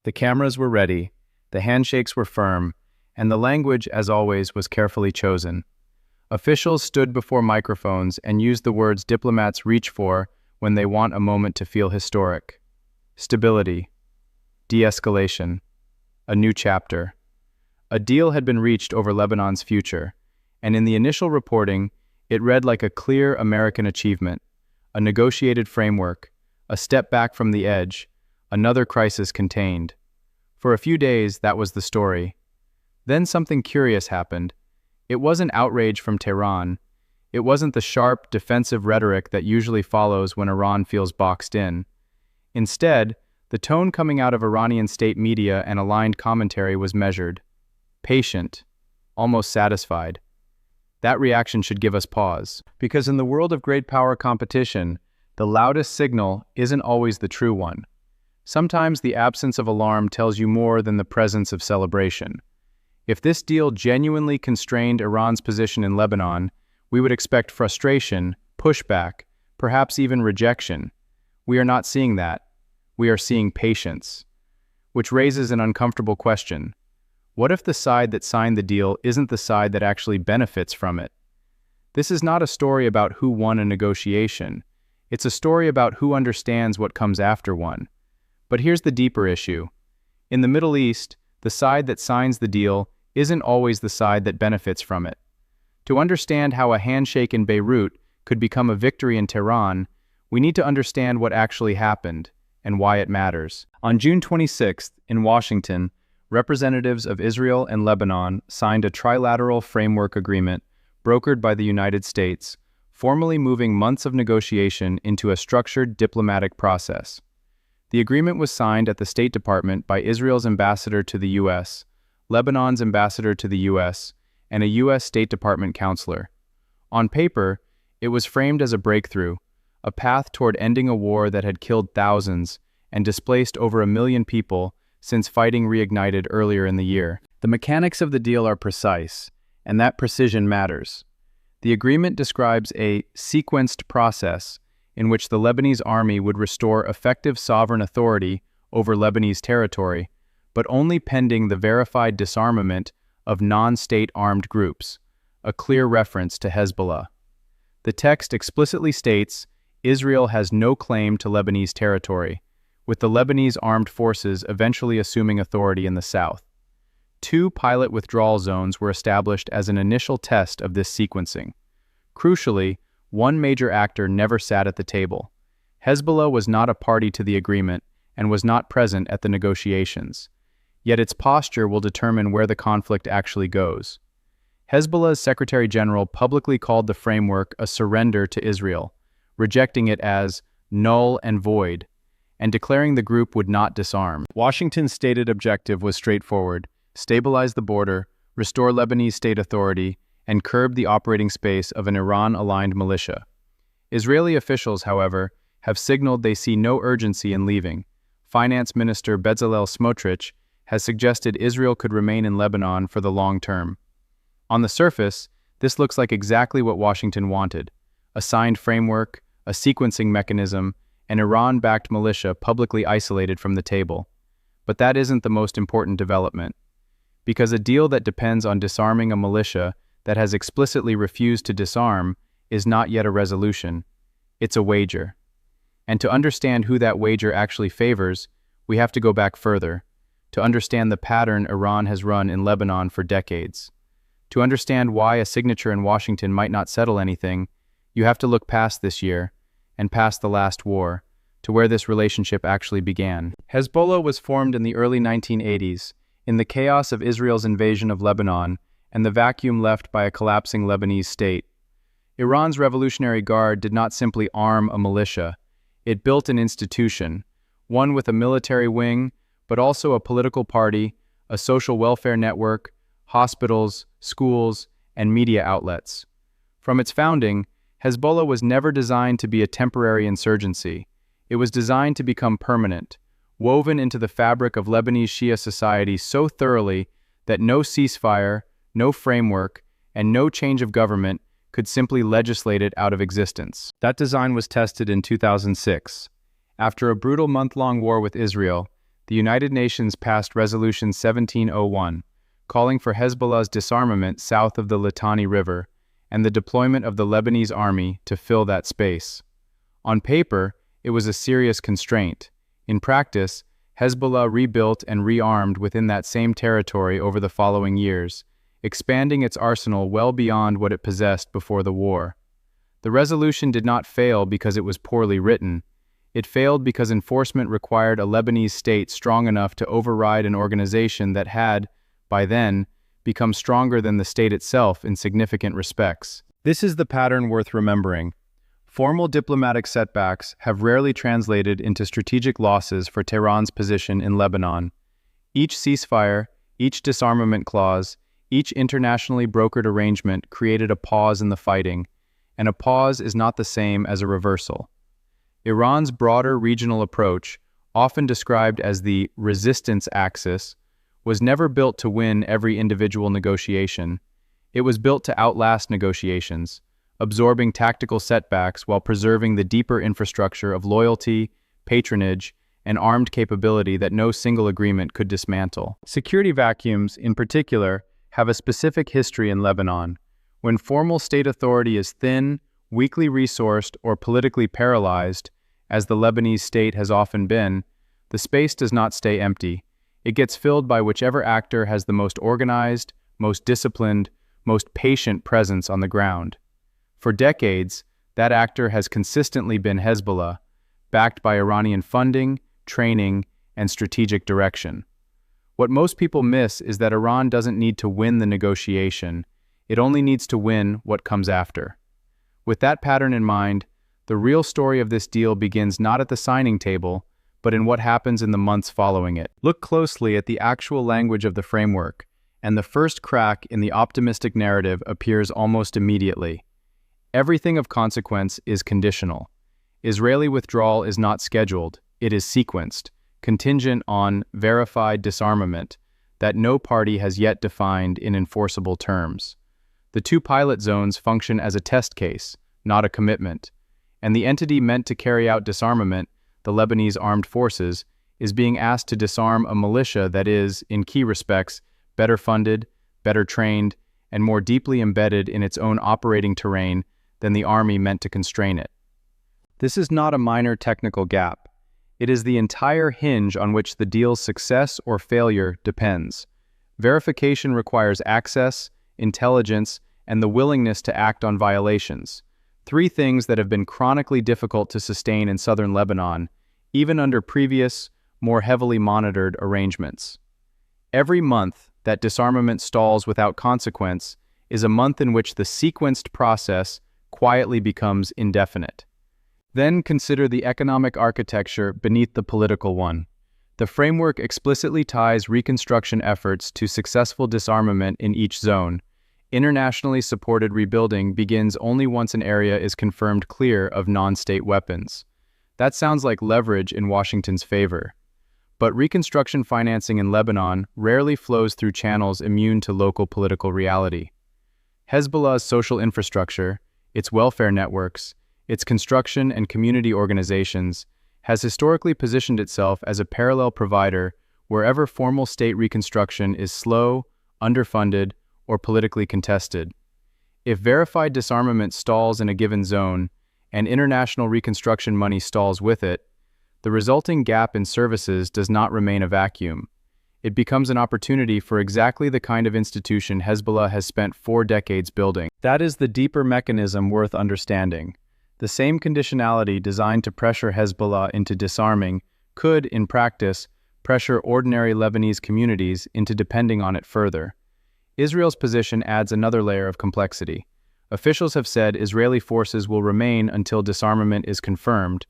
The cameras were ready, the handshakes were firm, and the language, as always, was carefully chosen. Officials stood before microphones and used the words diplomats reach for when they want a moment to feel historic. Stability, de-escalation, a new chapter. A deal had been reached over Lebanon's future, and in the initial reporting, it read like a clear American achievement, a negotiated framework, a step back from the edge, another crisis contained. For a few days, that was the story. Then something curious happened. It wasn't outrage from Tehran. It wasn't the sharp, defensive rhetoric that usually follows when Iran feels boxed in. Instead, the tone coming out of Iranian state media and aligned commentary was measured, patient, almost satisfied. That reaction should give us pause, because in the world of great power competition, the loudest signal isn't always the true one. Sometimes the absence of alarm tells you more than the presence of celebration. If this deal genuinely constrained Iran's position in Lebanon, we would expect frustration, pushback, perhaps even rejection. We are not seeing that. We are seeing patience. Which raises an uncomfortable question. What if the side that signed the deal isn't the side that actually benefits from it? This is not a story about who won a negotiation. It's a story about who understands what comes after one. But here's the deeper issue. In the Middle East, the side that signs the deal isn't always the side that benefits from it. To understand how a handshake in Beirut could become a victory in Tehran, we need to understand what actually happened and why it matters. On June 26th, in Washington, representatives of Israel and Lebanon signed a trilateral framework agreement brokered by the United States, formally moving months of negotiation into a structured diplomatic process. The agreement was signed at the State Department by Israel's ambassador to the U.S., Lebanon's ambassador to the U.S., and a U.S. State Department counselor. On paper, it was framed as a breakthrough, a path toward ending a war that had killed thousands and displaced over 1 million people since fighting reignited earlier in the year. The mechanics of the deal are precise, and that precision matters. The agreement describes a sequenced process in which the Lebanese army would restore effective sovereign authority over Lebanese territory, but only pending the verified disarmament of non-state armed groups, a clear reference to Hezbollah. The text explicitly states Israel has no claim to Lebanese territory, with the Lebanese armed forces eventually assuming authority in the south. 2 pilot withdrawal zones were established as an initial test of this sequencing. Crucially, one major actor never sat at the table. Hezbollah was not a party to the agreement and was not present at the negotiations. Yet its posture will determine where the conflict actually goes. Hezbollah's Secretary General publicly called the framework a surrender to Israel, rejecting it as null and void, and declaring the group would not disarm. Washington's stated objective was straightforward: stabilize the border, restore Lebanese state authority, and curb the operating space of an Iran-aligned militia. Israeli officials, however, have signaled they see no urgency in leaving. Finance Minister Bezalel Smotrich has suggested Israel could remain in Lebanon for the long term. On the surface, this looks like exactly what Washington wanted: a signed framework, a sequencing mechanism, an Iran-backed militia publicly isolated from the table. But that isn't the most important development. Because a deal that depends on disarming a militia that has explicitly refused to disarm is not yet a resolution. It's a wager. And to understand who that wager actually favors, we have to go back further, to understand the pattern Iran has run in Lebanon for decades. To understand why a signature in Washington might not settle anything, you have to look past this year, and past the last war, to where this relationship actually began. Hezbollah was formed in the early 1980s, in the chaos of Israel's invasion of Lebanon and the vacuum left by a collapsing Lebanese state. Iran's Revolutionary Guard did not simply arm a militia. It built an institution, one with a military wing, but also a political party, a social welfare network, hospitals, schools, and media outlets. From its founding, Hezbollah was never designed to be a temporary insurgency. It was designed to become permanent, woven into the fabric of Lebanese Shia society so thoroughly that no ceasefire, no framework, and no change of government could simply legislate it out of existence. That design was tested in 2006. After a brutal month-long war with Israel, the United Nations passed Resolution 1701, calling for Hezbollah's disarmament south of the Litani River and the deployment of the Lebanese army to fill that space. On paper, it was a serious constraint. In practice, Hezbollah rebuilt and rearmed within that same territory over the following years, expanding its arsenal well beyond what it possessed before the war. The resolution did not fail because it was poorly written. It failed because enforcement required a Lebanese state strong enough to override an organization that had, by then, become stronger than the state itself in significant respects. This is the pattern worth remembering. Formal diplomatic setbacks have rarely translated into strategic losses for Tehran's position in Lebanon. Each ceasefire, each disarmament clause, each internationally brokered arrangement created a pause in the fighting, and a pause is not the same as a reversal. Iran's broader regional approach, often described as the resistance axis, was never built to win every individual negotiation. It was built to outlast negotiations, absorbing tactical setbacks while preserving the deeper infrastructure of loyalty, patronage, and armed capability that no single agreement could dismantle. Security vacuums, in particular, have a specific history in Lebanon. When formal state authority is thin, weakly resourced, or politically paralyzed, as the Lebanese state has often been, the space does not stay empty. It gets filled by whichever actor has the most organized, most disciplined, most patient presence on the ground. For decades, that actor has consistently been Hezbollah, backed by Iranian funding, training, and strategic direction. What most people miss is that Iran doesn't need to win the negotiation, it only needs to win what comes after. With that pattern in mind, the real story of this deal begins not at the signing table, but in what happens in the months following it. Look closely at the actual language of the framework, and the first crack in the optimistic narrative appears almost immediately. Everything of consequence is conditional. Israeli withdrawal is not scheduled, it is sequenced, contingent on verified disarmament that no party has yet defined in enforceable terms. The two pilot zones function as a test case, not a commitment, and the entity meant to carry out disarmament, the Lebanese armed forces, is being asked to disarm a militia that is, in key respects, better funded, better trained, and more deeply embedded in its own operating terrain than the army meant to constrain it. This is not a minor technical gap. It is the entire hinge on which the deal's success or failure depends. Verification requires access, intelligence, and the willingness to act on violations. Three things that have been chronically difficult to sustain in southern Lebanon, even under previous, more heavily monitored arrangements. Every month that disarmament stalls without consequence is a month in which the sequenced process quietly becomes indefinite. Then consider the economic architecture beneath the political one. The framework explicitly ties reconstruction efforts to successful disarmament in each zone. Internationally supported rebuilding begins only once an area is confirmed clear of non-state weapons. That sounds like leverage in Washington's favor. But reconstruction financing in Lebanon rarely flows through channels immune to local political reality. Hezbollah's social infrastructure, its welfare networks, its construction and community organizations, has historically positioned itself as a parallel provider wherever formal state reconstruction is slow, underfunded, or politically contested. If verified disarmament stalls in a given zone, and international reconstruction money stalls with it, the resulting gap in services does not remain a vacuum. It becomes an opportunity for exactly the kind of institution Hezbollah has spent 4 decades building. That is the deeper mechanism worth understanding. The same conditionality designed to pressure Hezbollah into disarming could, in practice, pressure ordinary Lebanese communities into depending on it further. Israel's position adds another layer of complexity. Officials have said Israeli forces will remain until disarmament is confirmed,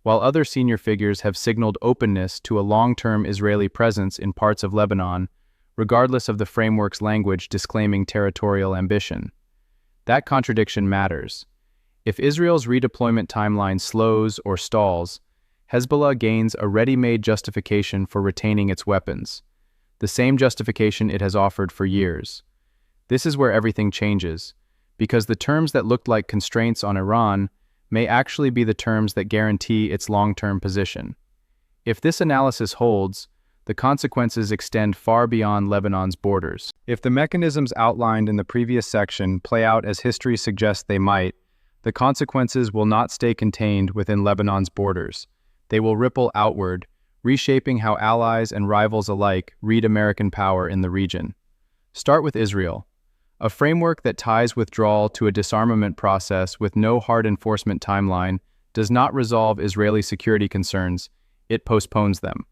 while other senior figures have signaled openness to a long-term Israeli presence in parts of Lebanon, regardless of the framework's language disclaiming territorial ambition. That contradiction matters. If Israel's redeployment timeline slows or stalls, Hezbollah gains a ready-made justification for retaining its weapons, the same justification it has offered for years. This is where everything changes, because the terms that looked like constraints on Iran may actually be the terms that guarantee its long-term position. If this analysis holds, the consequences extend far beyond Lebanon's borders. If the mechanisms outlined in the previous section play out as history suggests they might, the consequences will not stay contained within Lebanon's borders. They will ripple outward, reshaping how allies and rivals alike read American power in the region. Start with Israel. A framework that ties withdrawal to a disarmament process with no hard enforcement timeline does not resolve Israeli security concerns, it postpones them.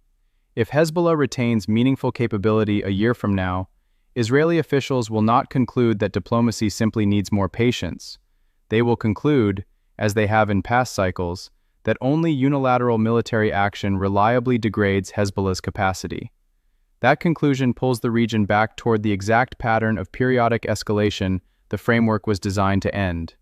If Hezbollah retains meaningful capability a year from now, Israeli officials will not conclude that diplomacy simply needs more patience. They will conclude, as they have in past cycles, that only unilateral military action reliably degrades Hezbollah's capacity. That conclusion pulls the region back toward the exact pattern of periodic escalation the framework was designed to end.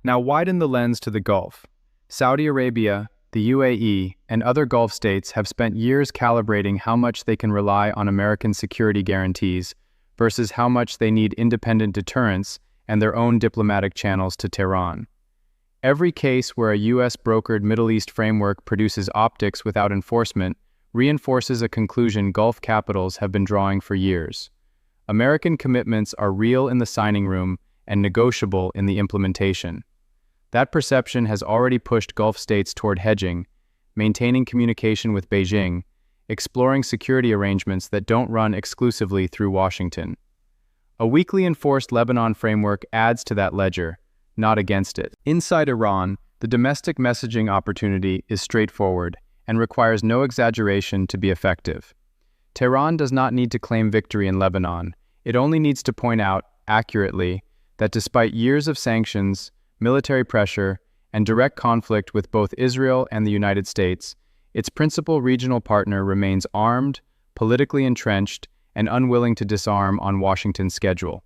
Now widen the lens to the Gulf. Saudi Arabia, the UAE, and other Gulf states have spent years calibrating how much they can rely on American security guarantees versus how much they need independent deterrence and their own diplomatic channels to Tehran. Every case where a U.S.-brokered Middle East framework produces optics without enforcement reinforces a conclusion Gulf capitals have been drawing for years. American commitments are real in the signing room and negotiable in the implementation. That perception has already pushed Gulf states toward hedging, maintaining communication with Beijing, exploring security arrangements that don't run exclusively through Washington. A weakly enforced Lebanon framework adds to that ledger, not against it. Inside Iran, the domestic messaging opportunity is straightforward and requires no exaggeration to be effective. Tehran does not need to claim victory in Lebanon. It only needs to point out, accurately, that despite years of sanctions, military pressure, and direct conflict with both Israel and the United States, its principal regional partner remains armed, politically entrenched, and unwilling to disarm on Washington's schedule.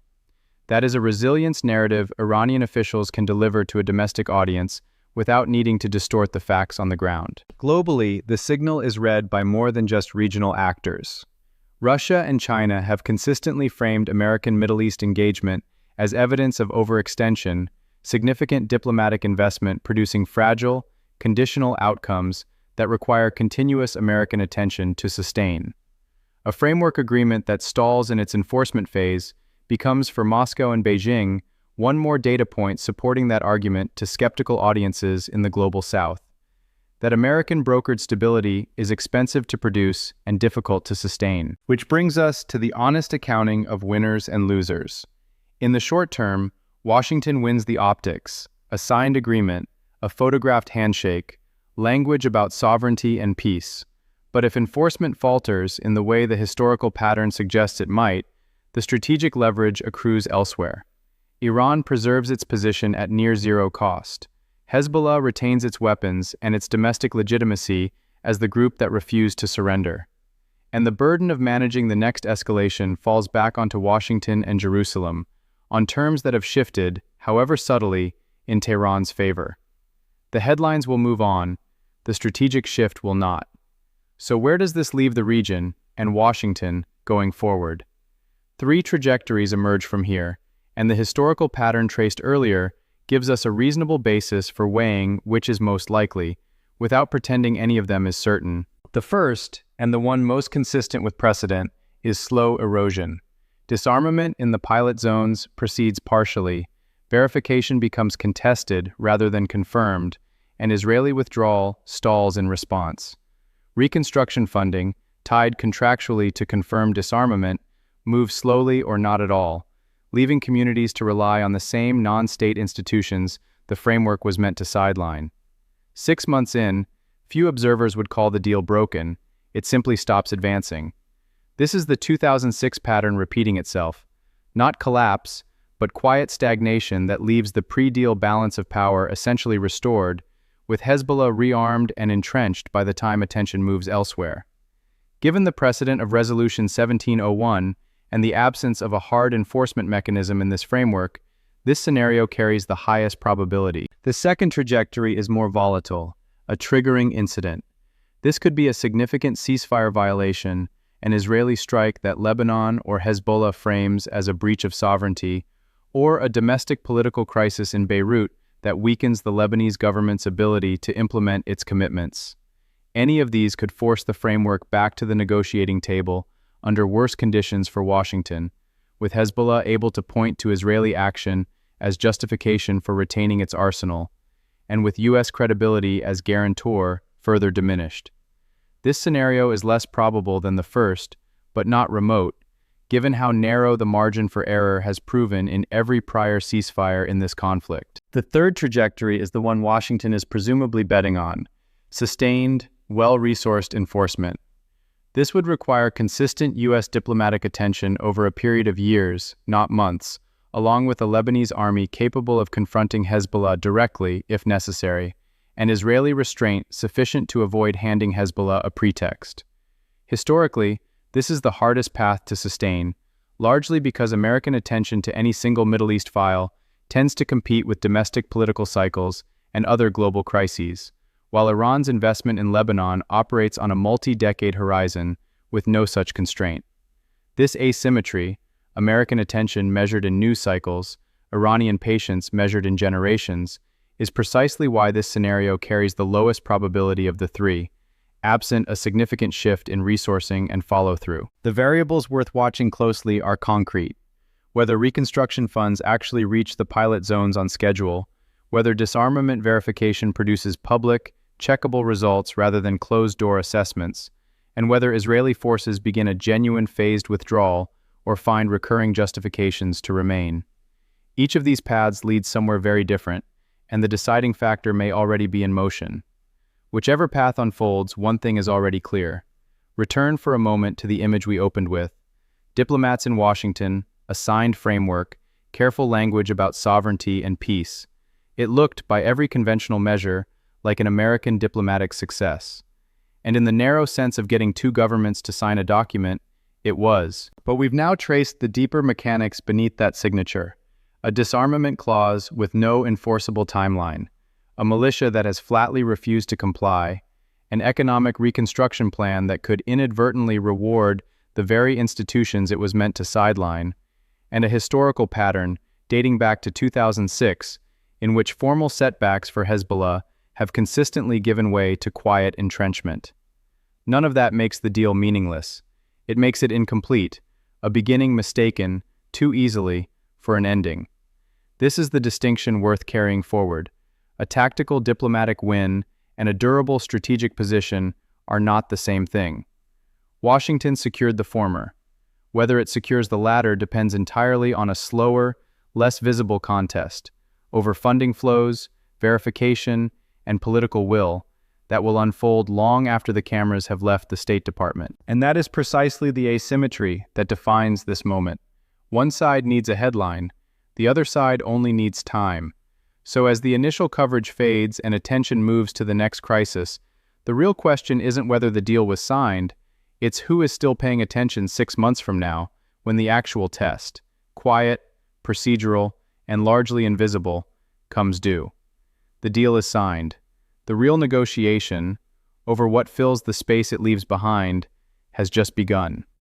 That is a resilience narrative Iranian officials can deliver to a domestic audience without needing to distort the facts on the ground. Globally, the signal is read by more than just regional actors. Russia and China have consistently framed American Middle East engagement as evidence of overextension, significant diplomatic investment producing fragile, conditional outcomes that require continuous American attention to sustain. A framework agreement that stalls in its enforcement phase becomes for Moscow and Beijing one more data point supporting that argument to skeptical audiences in the global South. That American brokered stability is expensive to produce and difficult to sustain. Which brings us to the honest accounting of winners and losers. In the short term, Washington wins the optics, a signed agreement, a photographed handshake, language about sovereignty and peace. But if enforcement falters in the way the historical pattern suggests it might, the strategic leverage accrues elsewhere. Iran preserves its position at near zero cost. Hezbollah retains its weapons and its domestic legitimacy as the group that refused to surrender. And the burden of managing the next escalation falls back onto Washington and Jerusalem, on terms that have shifted, however subtly, in Tehran's favor. The headlines will move on, the strategic shift will not. So where does this leave the region, and Washington, going forward? Three trajectories emerge from here, and the historical pattern traced earlier gives us a reasonable basis for weighing which is most likely, without pretending any of them is certain. The first, and the one most consistent with precedent, is slow erosion. Disarmament in the pilot zones proceeds partially, verification becomes contested rather than confirmed, and Israeli withdrawal stalls in response. Reconstruction funding, tied contractually to confirmed disarmament, moves slowly or not at all, leaving communities to rely on the same non-state institutions the framework was meant to sideline. 6 months in, few observers would call the deal broken, it simply stops advancing. This is the 2006 pattern repeating itself. Not collapse, but quiet stagnation that leaves the pre-deal balance of power essentially restored, with Hezbollah rearmed and entrenched by the time attention moves elsewhere. Given the precedent of Resolution 1701 and the absence of a hard enforcement mechanism in this framework, this scenario carries the highest probability. The second trajectory is more volatile, a triggering incident. This could be a significant ceasefire violation, an Israeli strike that Lebanon or Hezbollah frames as a breach of sovereignty, or a domestic political crisis in Beirut that weakens the Lebanese government's ability to implement its commitments. Any of these could force the framework back to the negotiating table under worse conditions for Washington, with Hezbollah able to point to Israeli action as justification for retaining its arsenal, and with U.S. credibility as guarantor further diminished. This scenario is less probable than the first, but not remote, given how narrow the margin for error has proven in every prior ceasefire in this conflict. The third trajectory is the one Washington is presumably betting on: sustained, well-resourced enforcement. This would require consistent U.S. diplomatic attention over a period of years, not months, along with a Lebanese army capable of confronting Hezbollah directly, if necessary, and Israeli restraint sufficient to avoid handing Hezbollah a pretext. Historically, this is the hardest path to sustain, largely because American attention to any single Middle East file tends to compete with domestic political cycles and other global crises, while Iran's investment in Lebanon operates on a multi-decade horizon with no such constraint. This asymmetry, American attention measured in news cycles, Iranian patience measured in generations, is precisely why this scenario carries the lowest probability of the three, absent a significant shift in resourcing and follow-through. The variables worth watching closely are concrete: whether reconstruction funds actually reach the pilot zones on schedule, whether disarmament verification produces public, checkable results rather than closed-door assessments, and whether Israeli forces begin a genuine phased withdrawal or find recurring justifications to remain. Each of these paths leads somewhere very different, and the deciding factor may already be in motion. Whichever path unfolds, one thing is already clear. Return for a moment to the image we opened with. Diplomats in Washington, a signed framework, careful language about sovereignty and peace. It looked, by every conventional measure, like an American diplomatic success. And in the narrow sense of getting two governments to sign a document, it was. But we've now traced the deeper mechanics beneath that signature: a disarmament clause with no enforceable timeline, a militia that has flatly refused to comply, an economic reconstruction plan that could inadvertently reward the very institutions it was meant to sideline, and a historical pattern dating back to 2006 in which formal setbacks for Hezbollah have consistently given way to quiet entrenchment. None of that makes the deal meaningless. It makes it incomplete, a beginning mistaken, too easily, for an ending. This is the distinction worth carrying forward. A tactical diplomatic win and a durable strategic position are not the same thing. Washington secured the former. Whether it secures the latter depends entirely on a slower, less visible contest over funding flows, verification, and political will that will unfold long after the cameras have left the State Department. And that is precisely the asymmetry that defines this moment. One side needs a headline, the other side only needs time. So as the initial coverage fades and attention moves to the next crisis, the real question isn't whether the deal was signed, it's who is still paying attention 6 months from now when the actual test, quiet, procedural, and largely invisible, comes due. The deal is signed. The real negotiation, over what fills the space it leaves behind, has just begun.